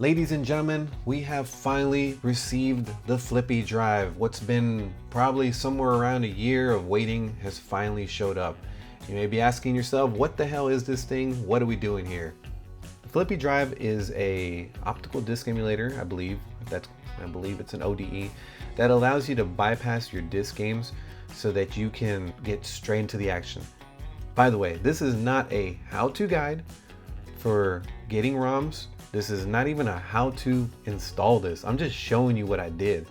Ladies and gentlemen, we have finally received the Flippy Drive. What's been probably somewhere around a year of waiting has finally showed up. You may be asking yourself, what the hell is this thing? What are we doing here? The Flippy Drive is a optical disc emulator, I believe it's an ODE, that allows you to bypass your disc games so that you can get straight into the action. By the way, this is not a how-to guide for getting ROMs. This is not even a how to install this. I'm just showing you what I did.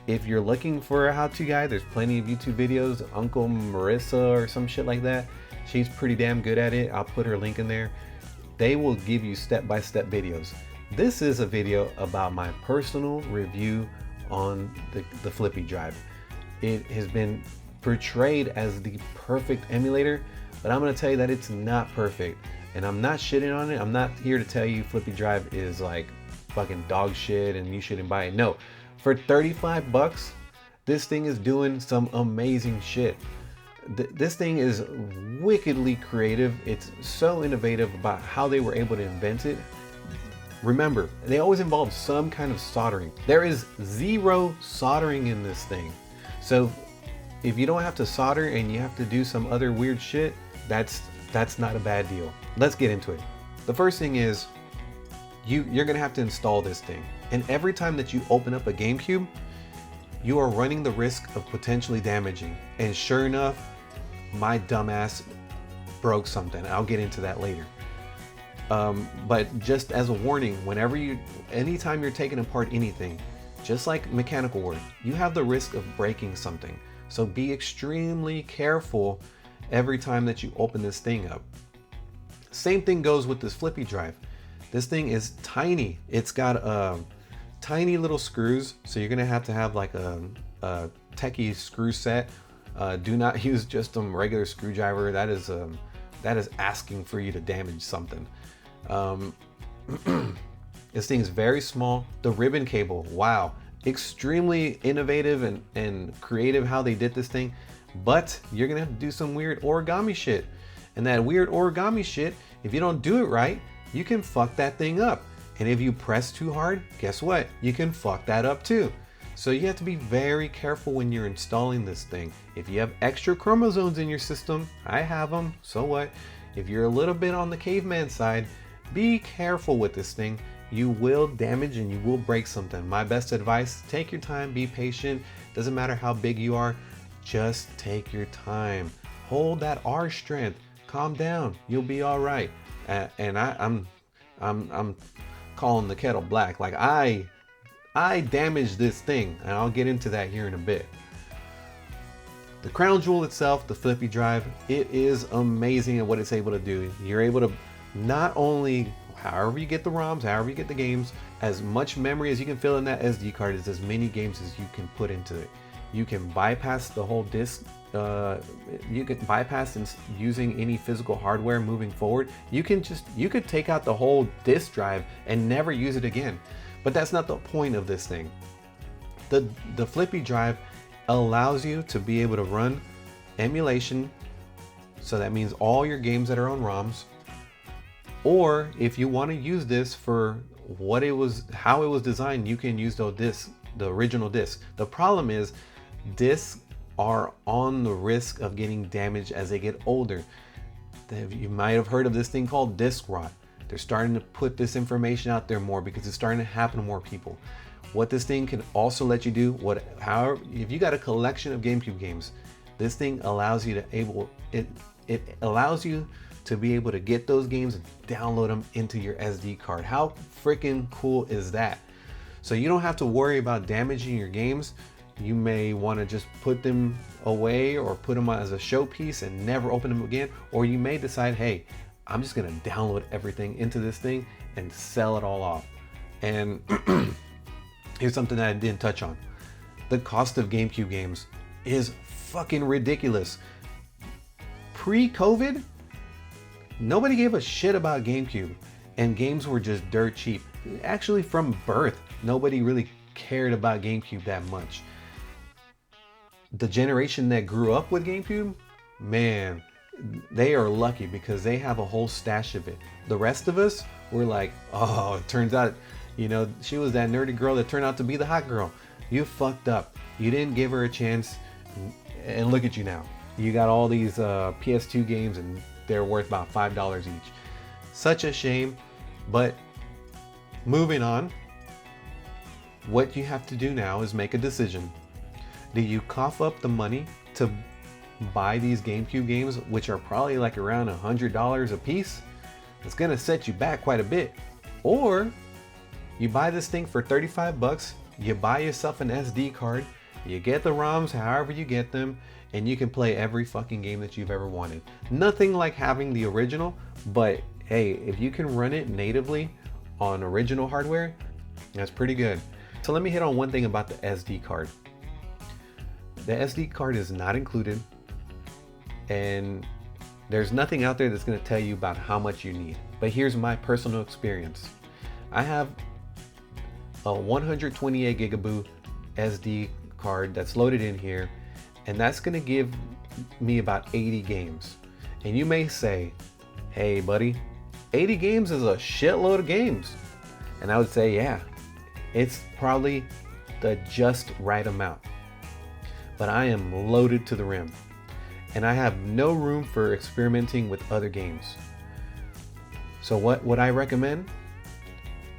If you're looking for a how-to guide, there's plenty of YouTube videos. Uncle Marissa or some shit like that. She's pretty damn good at it. I'll put her link in there. They will give you step-by-step videos. This is a video about my personal review on the Flippy Drive. It has been portrayed as the perfect emulator, but I'm gonna tell you that it's not perfect. And I'm not shitting on it. I'm not here to tell you Flippy Drive is like fucking dog shit and you shouldn't buy it. No, for 35 bucks, this thing is doing some amazing shit. This thing is wickedly creative. It's so innovative about how they were able to invent it. Remember, they always involve some kind of soldering. There is zero soldering in this thing. So if you don't have to solder and you have to do some other weird shit, that's not a bad deal. Let's get into it. The first thing is you're gonna have to install this thing. And every time that you open up a GameCube, you are running the risk of potentially damaging. And sure enough, my dumbass broke something. I'll get into that later. But just as a warning, anytime you're taking apart anything, just like mechanical work, you have the risk of breaking something. So be extremely careful every time that you open this thing up. Same thing goes with this Flippy Drive. This thing is tiny. It's got tiny little screws, so you're gonna have to have like a techie screw set. Do not use just a regular screwdriver. That is asking for you to damage something. This thing is very small. The ribbon cable, wow, extremely innovative and creative how they did this thing. But you're gonna have to do some weird origami shit. And that weird origami shit, if you don't do it right, you can fuck that thing up. And if you press too hard, guess what? You can fuck that up too. So you have to be very careful when you're installing this thing. If you have extra chromosomes in your system, I have them, so what? If you're a little bit on the caveman side, be careful with this thing. You will damage and you will break something. My best advice, take your time, be patient. Doesn't matter how big you are, just take your time. Hold that R strength. Calm down. You'll be all right. And I'm calling the kettle black. Like I damaged this thing, and I'll get into that here in a bit. The crown jewel itself, the Flippy Drive, it is amazing at what it's able to do. You're able to not only, however you get the ROMs, however you get the games, as much memory as you can fill in that SD card is as many games as you can put into it. You can bypass the whole disc. You could bypass using any physical hardware moving forward. You could take out the whole disk drive and never use it again. But that's not the point of this thing. The Flippy Drive allows you to be able to run emulation. So that means all your games that are on ROMs. Or if you want to use this for how it was designed, you can use the original disc. The problem is discs are on the risk of getting damaged as they get older. You might have heard of this thing called disc rot. They're starting to put this information out there more because it's starting to happen to more people. What this thing can also let you do, if you got a collection of GameCube games, this thing allows you it allows you to be able to get those games and download them into your SD card. How freaking cool is that? So you don't have to worry about damaging your games. You may want to just put them away or put them as a showpiece and never open them again. Or you may decide, hey, I'm just gonna download everything into this thing and sell it all off. And here's something that I didn't touch on. The cost of GameCube games is fucking ridiculous. Pre-COVID, nobody gave a shit about GameCube and games were just dirt cheap. Actually, from birth, nobody really cared about GameCube that much. The generation that grew up with GameCube, man, they are lucky because they have a whole stash of it. The rest of us, we're like, oh, it turns out, you know, she was that nerdy girl that turned out to be the hot girl. You fucked up. You didn't give her a chance, and look at you now. You got all these PS2 games and they're worth about $5 each. Such a shame, but moving on. What you have to do now is make a decision. Do you cough up the money to buy these GameCube games, which are probably like around $100 a piece? It's gonna set you back quite a bit. Or you buy this thing for 35 bucks, you buy yourself an SD card, you get the ROMs however you get them, and you can play every fucking game that you've ever wanted. Nothing like having the original, but hey, if you can run it natively on original hardware, that's pretty good. So let me hit on one thing about the SD card. The SD card is not included, and there's nothing out there that's going to tell you about how much you need. But here's my personal experience. I have a 128 gigaboo SD card that's loaded in here, and that's going to give me about 80 games. And you may say, hey buddy, 80 games is a shitload of games. And I would say, yeah, it's probably the just right amount. But I am loaded to the rim, and I have no room for experimenting with other games. So what would I recommend?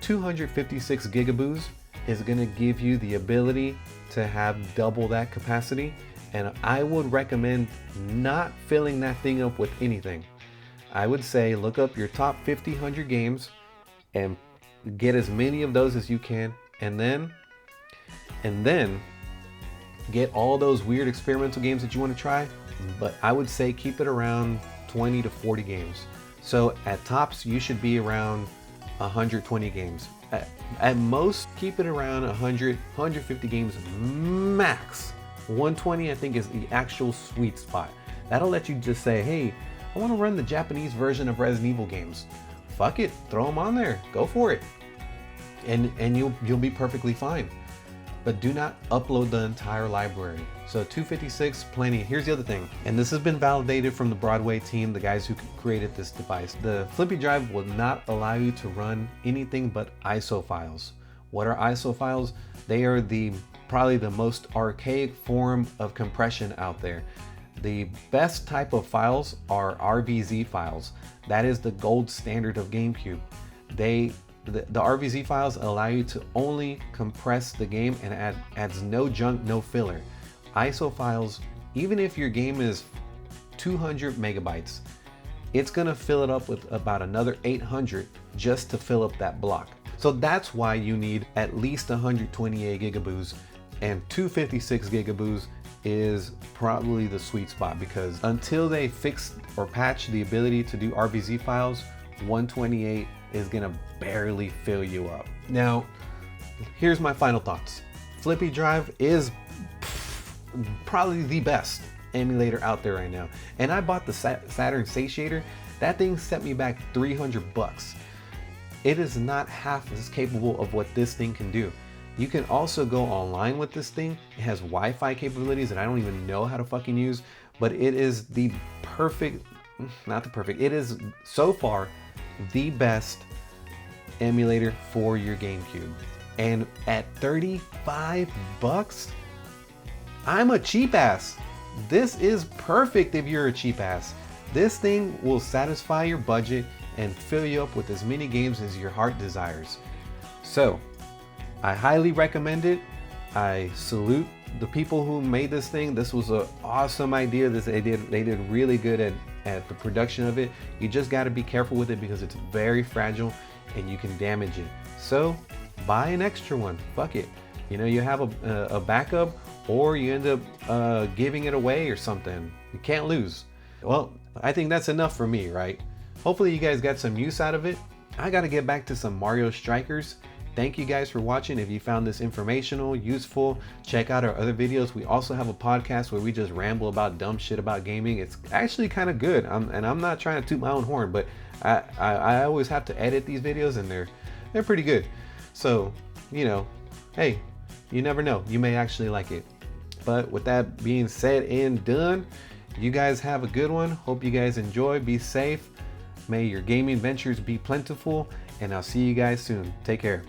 256 gigaboos is going to give you the ability to have double that capacity, and I would recommend not filling that thing up with anything. I would say look up your top 100 games and get as many of those as you can, and then get all those weird experimental games that you want to try, but I would say keep it around 20 to 40 games. So at tops, you should be around 120 games. At most, keep it around 100, 150 games max. 120, I think, is the actual sweet spot. That'll let you just say, hey, I want to run the Japanese version of Resident Evil games. Fuck it, throw them on there, go for it. And you'll be perfectly fine. But do not upload the entire library. So 256, plenty. Here's the other thing, and this has been validated from the Broadway team, the guys who created this device. The Flippy Drive will not allow you to run anything but ISO files. What are ISO files? They are probably the most archaic form of compression out there. The best type of files are RVZ files. That is the gold standard of GameCube. The RVZ files allow you to only compress the game and adds no junk, no filler. ISO files, even if your game is 200 megabytes, it's gonna fill it up with about another 800 just to fill up that block. So that's why you need at least 128 gigaboos, and 256 gigaboos is probably the sweet spot, because until they fix or patch the ability to do RVZ files, 128 is gonna barely fill you up. Now, here's my final thoughts. Flippy Drive is probably the best emulator out there right now. And I bought the Saturn Satiator. That thing set me back 300 bucks. It is not half as capable of what this thing can do. You can also go online with this thing. It has Wi-Fi capabilities that I don't even know how to fucking use, but it is the perfect, not the perfect, it is so far the best emulator for your GameCube. And at 35 bucks, I'm a cheap ass. This is perfect if you're a cheap ass. This thing will satisfy your budget and fill you up with as many games as your heart desires. So, I highly recommend it. I salute the people who made this thing. This was an awesome idea. They did really good at the production of it. You just got to be careful with it because it's very fragile and you can damage it. So buy an extra one. Fuck it. You know, you have a backup, or you end up giving it away or something. You can't lose. Well, I think that's enough for me, right? Hopefully you guys got some use out of it. I got to get back to some Mario Strikers. Thank you guys for watching. If you found this informational, useful, check out our other videos. We also have a podcast where we just ramble about dumb shit about gaming. It's actually kind of good. I'm not trying to toot my own horn, but I always have to edit these videos, and they're pretty good. So, you know, hey, you never know. You may actually like it. But with that being said and done, you guys have a good one. Hope you guys enjoy. Be safe. May your gaming ventures be plentiful. and I'll see you guys soon. Take care.